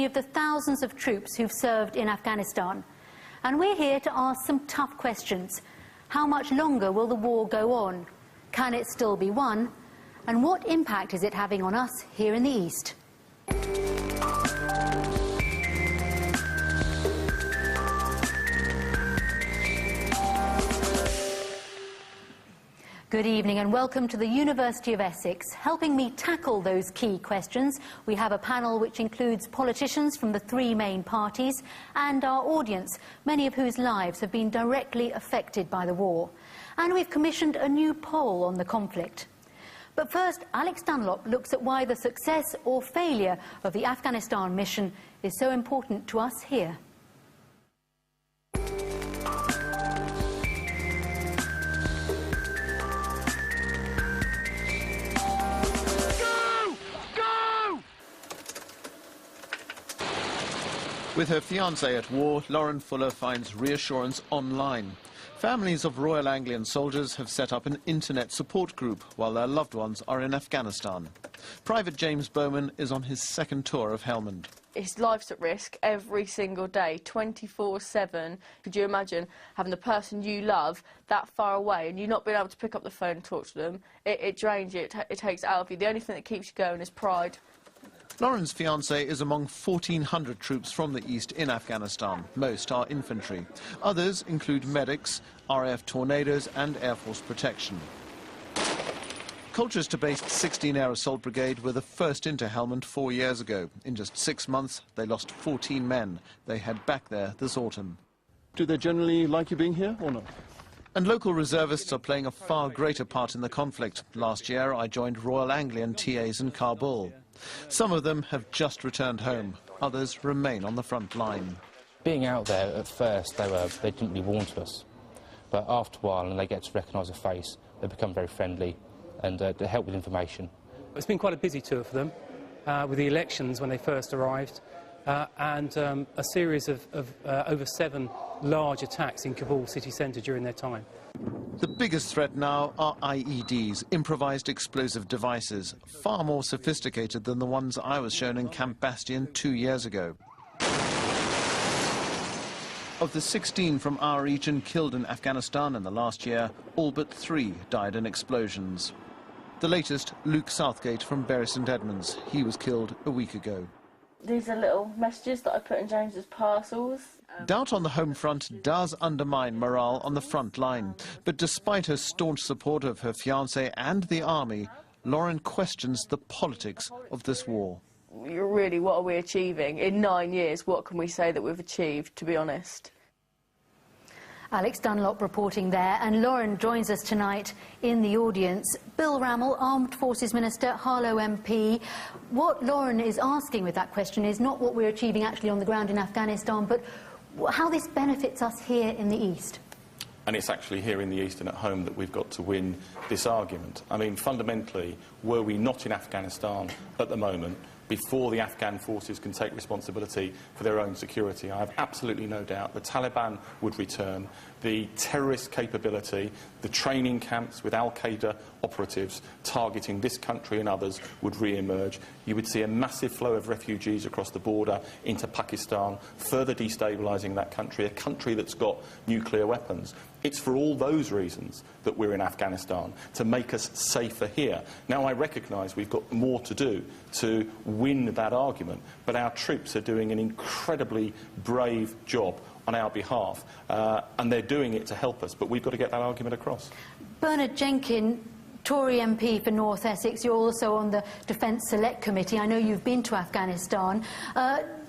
of the thousands of troops who've served in Afghanistan. And we're here to ask some tough questions. How much longer will the war go on? Can it still be won? And what impact is it having on us here in the East? Good evening and welcome to the University of Essex. Helping me tackle those key questions, we have a panel which includes politicians from the three main parties and our audience, many of whose lives have been directly affected by the war. And we've commissioned a new poll on the conflict. But first, Alex Dunlop looks at why the success or failure of the Afghanistan mission is so important to us here. With her fiancé at war, Lauren Fuller finds reassurance online. Families of Royal Anglian soldiers have set up an internet support group while their loved ones are in Afghanistan. Private James Bowman is on his second tour of Helmand. His life's at risk every single day, 24/7. Could you imagine having the person you love that far away and you not being able to pick up the phone and talk to them? It drains you, it takes it out of you. The only thing that keeps you going is pride. Lauren's fiancé is among 1,400 troops from the east in Afghanistan. Most are infantry. Others include medics, RAF Tornadoes and Air Force Protection. Colchester-based 16 Air Assault Brigade were the first into Helmand 4 years ago. In just 6 months, they lost 14 men. They head back there this autumn. Do they generally like you being here or not? And local reservists are playing a far greater part in the conflict. Last year, I joined Royal Anglian TAs in Kabul. Some of them have just returned home. Others remain on the front line. Being out there, at first, they didn't really warn to us. But after a while, and they get to recognise a face, they become very friendly and they help with information. It's been quite a busy tour for them, with the elections when they first arrived, and a series of over 7 large attacks in Kabul city centre during their time. The biggest threat now are IEDs, improvised explosive devices, far more sophisticated than the ones I was shown in Camp Bastion 2 years ago. Of the 16 from our region killed in Afghanistan in the last year, all but 3 died in explosions. The latest, Luke Southgate from Bury St Edmunds. He was killed a week ago. These are little messages that I put in James's parcels. Doubt on the home front does undermine morale on the front line. But despite her staunch support of her fiancé and the army, Lauren questions the politics of this war. Really, what are we achieving? In 9 years, what can we say that we've achieved, to be honest? Alex Dunlop reporting there, and Lauren joins us tonight in the audience. Bill Rammell, Armed Forces Minister, Harlow MP. What Lauren is asking with that question is not what we're achieving actually on the ground in Afghanistan, but how this benefits us here in the East. And it's actually here in the East and at home that we've got to win this argument. I mean, fundamentally, were we not in Afghanistan at the moment, before the Afghan forces can take responsibility for their own security, I have absolutely no doubt the Taliban would return, the terrorist capability, the training camps with al-Qaeda operatives targeting this country and others would re-emerge. You would see a massive flow of refugees across the border into Pakistan, further destabilising that country, a country that's got nuclear weapons. It's for all those reasons that we're in Afghanistan, to make us safer here. Now, I recognise we've got more to do to win that argument, but our troops are doing an incredibly brave job on our behalf, and they're doing it to help us, but we've got to get that argument across. Bernard Jenkin, Tory MP for North Essex, you're also on the Defence Select Committee. I know you've been to Afghanistan.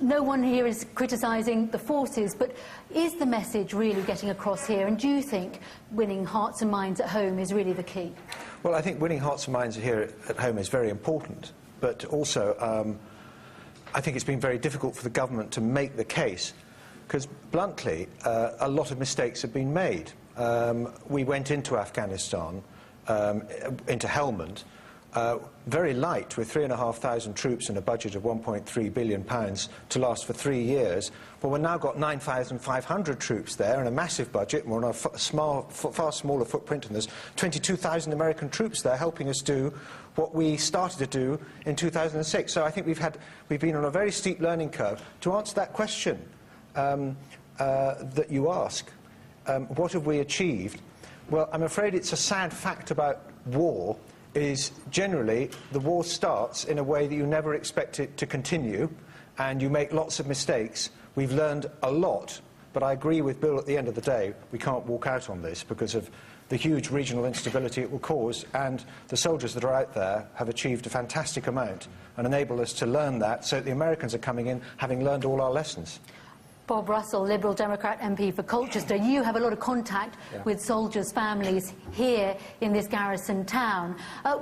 No one here is criticising the forces, but is the message really getting across here? And do you think winning hearts and minds at home is really the key? Well, I think winning hearts and minds here at home is very important, but also I think it's been very difficult for the government to make the case, because bluntly, a lot of mistakes have been made. We went into Afghanistan, into Helmand, very light, with 3,500 troops and a budget of £1.3 billion to last for 3 years. Well, we've now got 9,500 troops there and a massive budget, and we're on a far smaller footprint, and there's 22,000 American troops there helping us do what we started to do in 2006. So I think we've been on a very steep learning curve. To answer that question that you ask, what have we achieved? Well, I'm afraid it's a sad fact about war is generally the war starts in a way that you never expect it to continue, and you make lots of mistakes. We've learned a lot, but I agree with Bill at the end of the day, we can't walk out on this because of the huge regional instability it will cause, and the soldiers that are out there have achieved a fantastic amount and enable us to learn that, so that the Americans are coming in having learned all our lessons. Bob Russell, Liberal Democrat MP for Colchester, you have a lot of contact with soldiers' families here in this garrison town.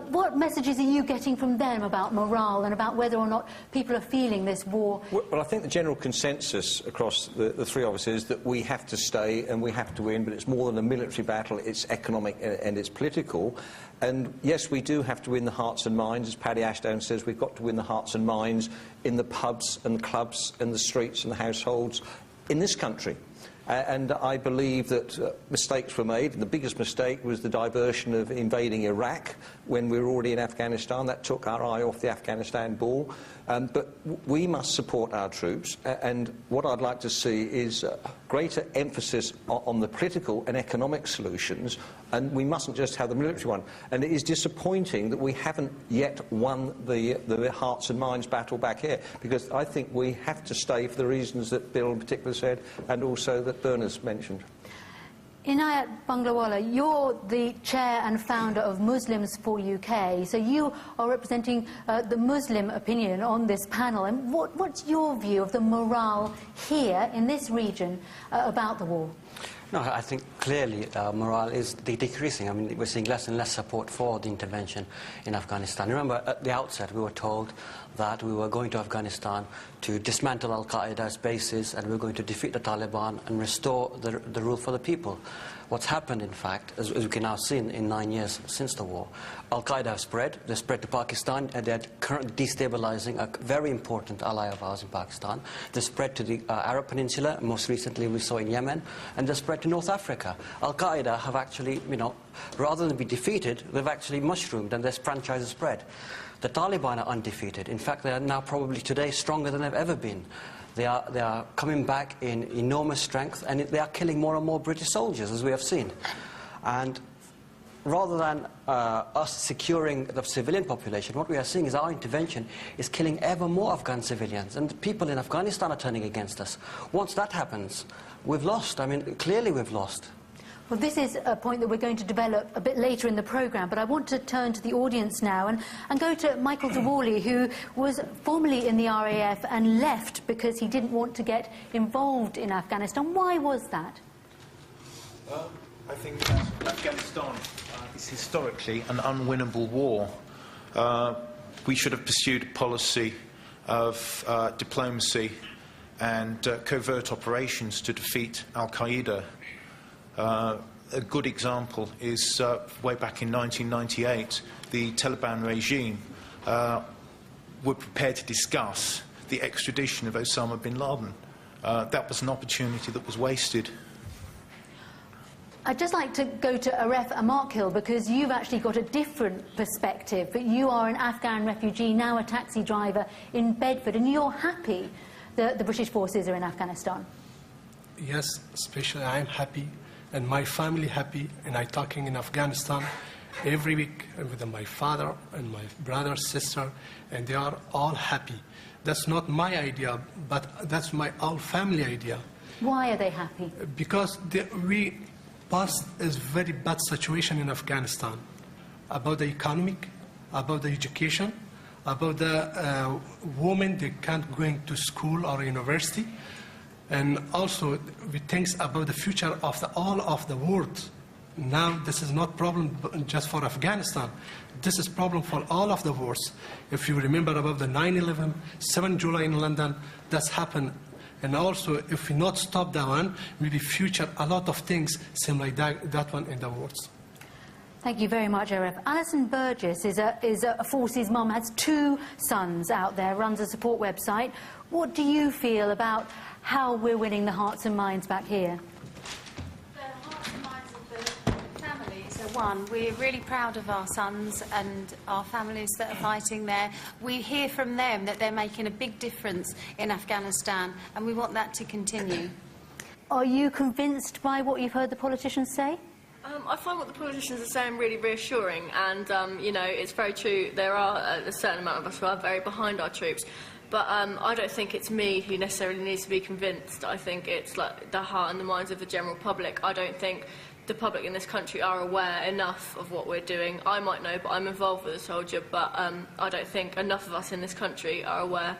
What messages are you getting from them about morale and about whether or not people are feeling this war? Well, I think the general consensus across the three of us is that we have to stay and we have to win, but it's more than a military battle, it's economic and it's political. And yes, we do have to win the hearts and minds. As Paddy Ashdown says, we've got to win the hearts and minds in the pubs and clubs and the streets and the households in this country. And I believe that mistakes were made, and the biggest mistake was the diversion of invading Iraq when we were already in Afghanistan. That took our eye off the Afghanistan ball. But we must support our troops, and what I'd like to see is greater emphasis on the political and economic solutions, and we mustn't just have the military one. And it is disappointing that we haven't yet won the hearts and minds battle back here, because I think we have to stay for the reasons that Bill in particular said, and also that Berners mentioned. Inayat Banglawala, you're the chair and founder of Muslims for UK, so you are representing the Muslim opinion on this panel. And what's your view of the morale here in this region about the war? No, I think clearly morale is decreasing. I mean, we're seeing less and less support for the intervention in Afghanistan. Remember, at the outset, we were told that we were going to Afghanistan to dismantle Al-Qaeda's bases, and we were going to defeat the Taliban and restore the rule for the people. What's happened, in fact, as we can now see in 9 years since the war, Al-Qaeda have spread. They've spread to Pakistan, and they're currently destabilizing a very important ally of ours in Pakistan. They've spread to the Arab Peninsula. Most recently, we saw in Yemen, and they've spread to North Africa. Al-Qaeda have actually, rather than be defeated, they've actually mushroomed, and their franchise has spread. The Taliban are undefeated. In fact, they are now probably today stronger than they've ever been. They are coming back in enormous strength, and they are killing more and more British soldiers, as we have seen. And rather than us securing the civilian population, what we are seeing is our intervention is killing ever more Afghan civilians, and the people in Afghanistan are turning against us. Once that happens, we've lost. I mean, clearly we've lost. Well, this is a point that we're going to develop a bit later in the programme, but I want to turn to the audience now and go to Michael Dewally, who was formerly in the RAF and left because he didn't want to get involved in Afghanistan. Why was that? I think Afghanistan is historically an unwinnable war. We should have pursued a policy of diplomacy and covert operations to defeat Al-Qaeda. A good example is way back in 1998, the Taliban regime were prepared to discuss the extradition of Osama bin Laden. That was an opportunity that was wasted. I'd just like to go to Aref Amarkil, because you've actually got a different perspective. But you are an Afghan refugee, now a taxi driver in Bedford, and you're happy that the British forces are in Afghanistan. Yes, especially I'm happy, and my family happy, and I'm talking in Afghanistan every week with my father and my brother, sister, and they are all happy. That's not my idea, but that's my whole family idea. Why are they happy? Because we passed a very bad situation in Afghanistan, about the economic, about the education, about the women, they can't go to school or university. And also, we think about the future of all of the world. Now, this is not problem just for Afghanistan. This is problem for all of the wars. If you remember about the 9/11, 7 July in London, that's happened. And also, if we not stop that one, maybe future a lot of things seem like that one in the wars. Thank you very much, Arif. Alison Burgess is a forces mum, has 2 sons out there, runs a support website. What do you feel about how we're winning the hearts and minds back here? The hearts and minds of the families are one. We're really proud of our sons and our families that are fighting there. We hear from them that they're making a big difference in Afghanistan, and we want that to continue. Are you convinced by what you've heard the politicians say? I find what the politicians are saying really reassuring, and, you know, it's very true. There are a certain amount of us who are very behind our troops, but I don't think it's me who necessarily needs to be convinced. I think it's like the heart and the minds of the general public. I don't think the public in this country are aware enough of what we're doing. I might know, but I'm involved with a soldier, but I don't think enough of us in this country are aware.